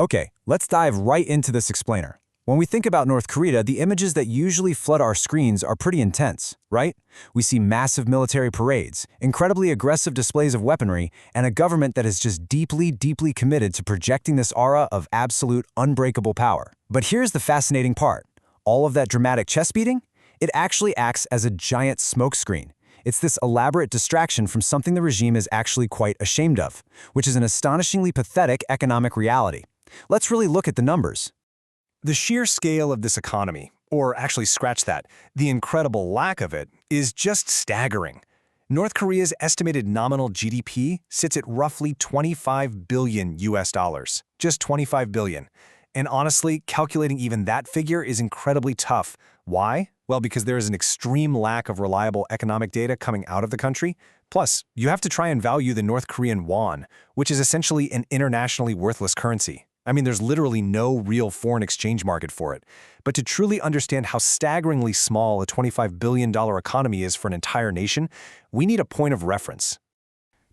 Okay, let's dive right into this explainer. When we think about North Korea, the images that usually flood our screens are pretty intense, right? We see massive military parades, incredibly aggressive displays of weaponry, and a government that is just deeply committed to projecting this aura of absolute, unbreakable power. But here's the fascinating part. All of that dramatic chest beating? It actually acts as a giant smokescreen. It's this elaborate distraction from something the regime is actually quite ashamed of, which is an astonishingly pathetic economic reality. Let's really look at the numbers. The sheer scale of this economy, or actually scratch that, the incredible lack of it, is just staggering. North Korea's estimated nominal GDP sits at roughly 25 billion US dollars, just 25 billion. And honestly, calculating even that figure is incredibly tough. Why? Well, because there is an extreme lack of reliable economic data coming out of the country. Plus, you have to try and value the North Korean won, which is essentially an internationally worthless currency. I mean, there's literally no real foreign exchange market for it. But to truly understand how staggeringly small a $25 billion economy is for an entire nation, we need a point of reference.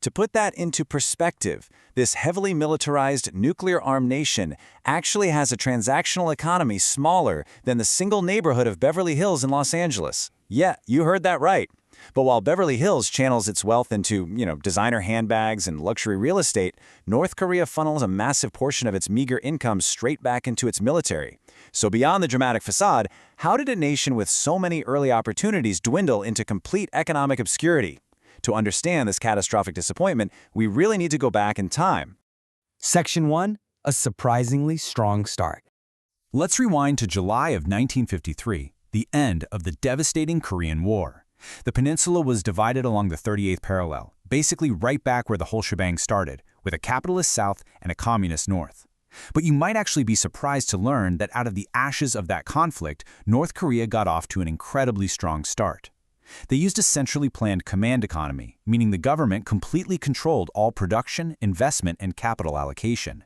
To put that into perspective, this heavily militarized, nuclear-armed nation actually has a transactional economy smaller than the single neighborhood of Beverly Hills in Los Angeles. Yeah, you heard that right. But while Beverly Hills channels its wealth into, designer handbags and luxury real estate, North Korea funnels a massive portion of its meager income straight back into its military. So beyond the dramatic facade, how did a nation with so many early opportunities dwindle into complete economic obscurity? To understand this catastrophic disappointment, we really need to go back in time. Section 1. A surprisingly strong start. Let's rewind to July of 1953, the end of the devastating Korean War. The peninsula was divided along the 38th parallel, basically right back where the whole shebang started, with a capitalist south and a communist north. But you might actually be surprised to learn that out of the ashes of that conflict, North Korea got off to an incredibly strong start. They used a centrally planned command economy, meaning the government completely controlled all production, investment, and capital allocation.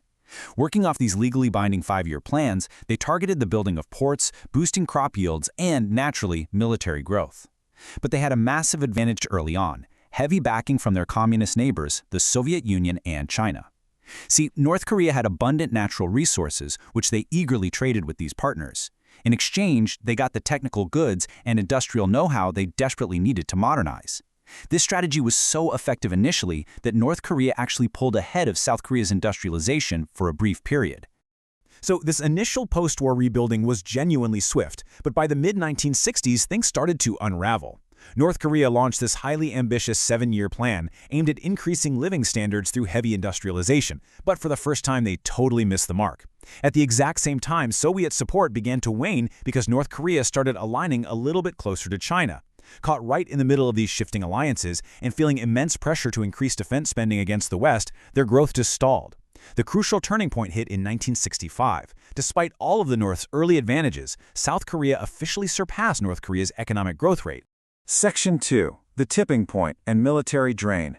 Working off these legally binding 5-year plans, they targeted the building of ports, boosting crop yields, and, naturally, military growth. But they had a massive advantage early on, heavy backing from their communist neighbors, the Soviet Union and China. See, North Korea had abundant natural resources, which they eagerly traded with these partners. In exchange, they got the technical goods and industrial know-how they desperately needed to modernize. This strategy was so effective initially that North Korea actually pulled ahead of South Korea's industrialization for a brief period. So this initial post-war rebuilding was genuinely swift, but by the mid-1960s, things started to unravel. North Korea launched this highly ambitious 7-year plan aimed at increasing living standards through heavy industrialization, but for the first time they totally missed the mark. At the exact same time, Soviet support began to wane because North Korea started aligning a little bit closer to China. Caught right in the middle of these shifting alliances and feeling immense pressure to increase defense spending against the West, their growth just stalled. The crucial turning point hit in 1965. Despite all of the North's early advantages, South Korea officially surpassed North Korea's economic growth rate. Section 2. The tipping point and military drain.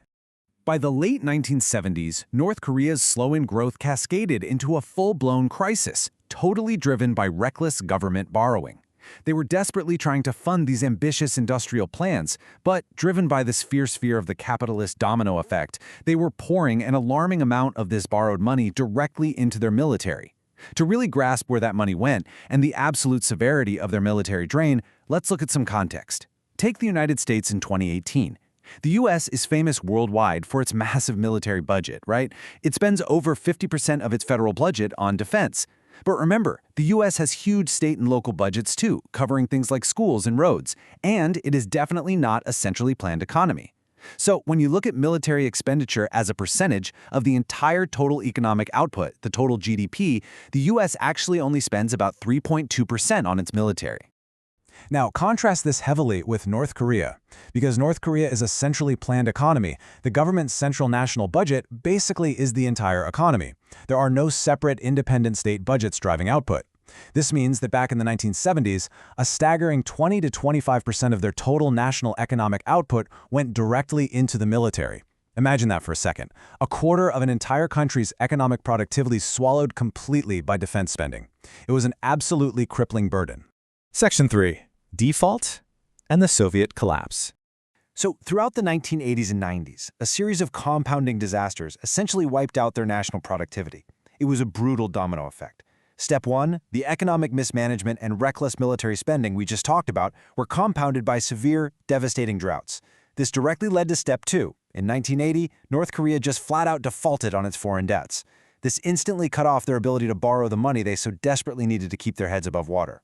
By the late 1970s, North Korea's slowing growth cascaded into a full-blown crisis, totally driven by reckless government borrowing. They were desperately trying to fund these ambitious industrial plans, but driven by this fierce fear of the capitalist domino effect, they were pouring an alarming amount of this borrowed money directly into their military. To really grasp where that money went and the absolute severity of their military drain, let's look at some context. Take the United States in 2018. The U.S. is famous worldwide for its massive military budget, right? It spends over 50% of its federal budget on defense. But remember, the U.S. has huge state and local budgets too, covering things like schools and roads, and it is definitely not a centrally planned economy. So when you look at military expenditure as a percentage of the entire total economic output, the total GDP, the U.S. actually only spends about 3.2% on its military. Now, contrast this heavily with North Korea. Because North Korea is a centrally planned economy, the government's central national budget basically is the entire economy. There are no separate independent state budgets driving output. This means that back in the 1970s, a staggering 20 to 25% of their total national economic output went directly into the military. Imagine that for a second. A quarter of an entire country's economic productivity swallowed completely by defense spending. It was an absolutely crippling burden. Section 3. Default and the Soviet collapse. So, throughout the 1980s and 90s, a series of compounding disasters essentially wiped out their national productivity. It was a brutal domino effect. Step 1, the economic mismanagement and reckless military spending we just talked about were compounded by severe, devastating droughts. This directly led to Step 2. In 1980, North Korea just flat out defaulted on its foreign debts. This instantly cut off their ability to borrow the money they so desperately needed to keep their heads above water.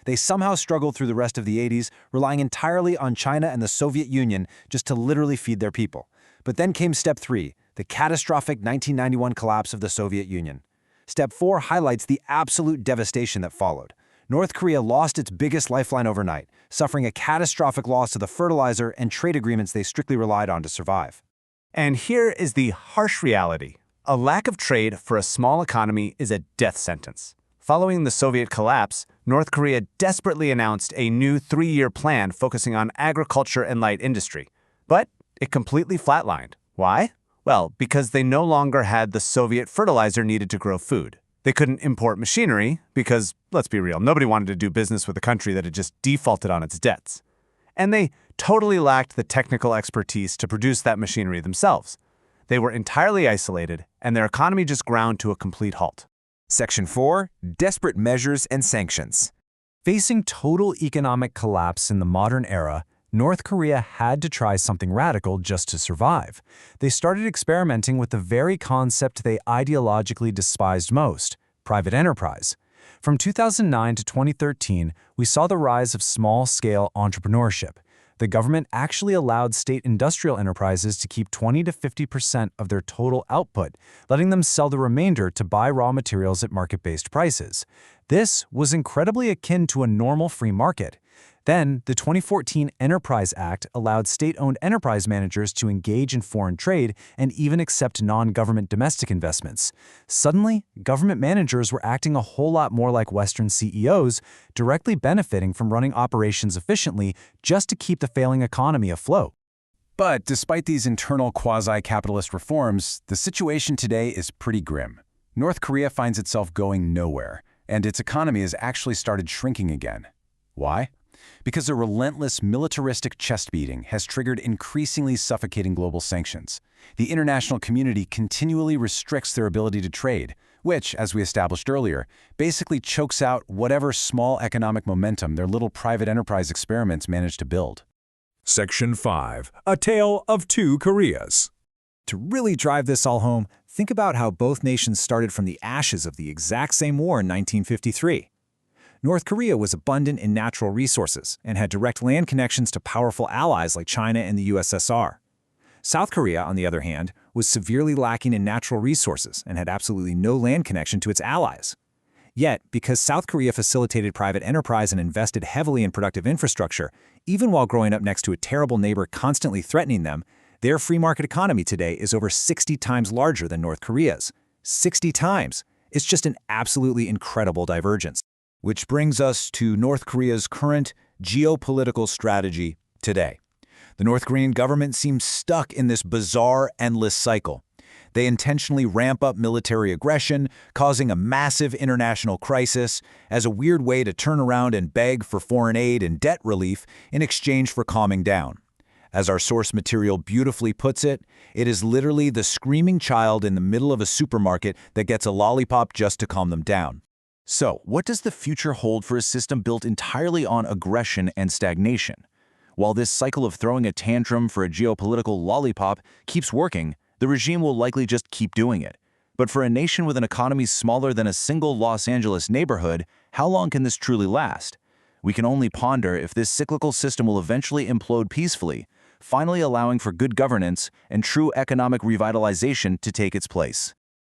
They somehow struggled through the rest of the 80s, relying entirely on China and the Soviet Union just to literally feed their people. But then came Step 3, the catastrophic 1991 collapse of the Soviet Union. Step 4 highlights the absolute devastation that followed. North Korea lost its biggest lifeline overnight, suffering a catastrophic loss to the fertilizer and trade agreements they strictly relied on to survive. And here is the harsh reality. A lack of trade for a small economy is a death sentence. Following the Soviet collapse, North Korea desperately announced a new 3-year plan focusing on agriculture and light industry. But it completely flatlined. Why? Well, because they no longer had the Soviet fertilizer needed to grow food. They couldn't import machinery because, let's be real, nobody wanted to do business with a country that had just defaulted on its debts. And they totally lacked the technical expertise to produce that machinery themselves. They were entirely isolated, and their economy just ground to a complete halt. Section 4, Desperate Measures and Sanctions. Facing total economic collapse in the modern era, North Korea had to try something radical just to survive. They started experimenting with the very concept they ideologically despised most, private enterprise. From 2009 to 2013, we saw the rise of small-scale entrepreneurship. The government actually allowed state industrial enterprises to keep 20 to 50% of their total output, letting them sell the remainder to buy raw materials at market-based prices. This was incredibly akin to a normal free market. Then, the 2014 Enterprise Act allowed state-owned enterprise managers to engage in foreign trade and even accept non-government domestic investments. Suddenly, government managers were acting a whole lot more like Western CEOs, directly benefiting from running operations efficiently just to keep the failing economy afloat. But despite these internal quasi-capitalist reforms, the situation today is pretty grim. North Korea finds itself going nowhere, and its economy has actually started shrinking again. Why? Because a relentless militaristic chest-beating has triggered increasingly suffocating global sanctions. The international community continually restricts their ability to trade, which, as we established earlier, basically chokes out whatever small economic momentum their little private enterprise experiments manage to build. Section 5, A Tale of Two Koreas. To really drive this all home, think about how both nations started from the ashes of the exact same war in 1953. North Korea was abundant in natural resources and had direct land connections to powerful allies like China and the USSR. South Korea, on the other hand, was severely lacking in natural resources and had absolutely no land connection to its allies. Yet, because South Korea facilitated private enterprise and invested heavily in productive infrastructure, even while growing up next to a terrible neighbor constantly threatening them, their free market economy today is over 60 times larger than North Korea's. 60 times! It's just an absolutely incredible divergence. Which brings us to North Korea's current geopolitical strategy today. The North Korean government seems stuck in this bizarre, endless cycle. They intentionally ramp up military aggression, causing a massive international crisis, as a weird way to turn around and beg for foreign aid and debt relief in exchange for calming down. As our source material beautifully puts it, it is literally the screaming child in the middle of a supermarket that gets a lollipop just to calm them down. So, what does the future hold for a system built entirely on aggression and stagnation? While this cycle of throwing a tantrum for a geopolitical lollipop keeps working, the regime will likely just keep doing it. But for a nation with an economy smaller than a single Los Angeles neighborhood, how long can this truly last? We can only ponder if this cyclical system will eventually implode peacefully, finally allowing for good governance and true economic revitalization to take its place.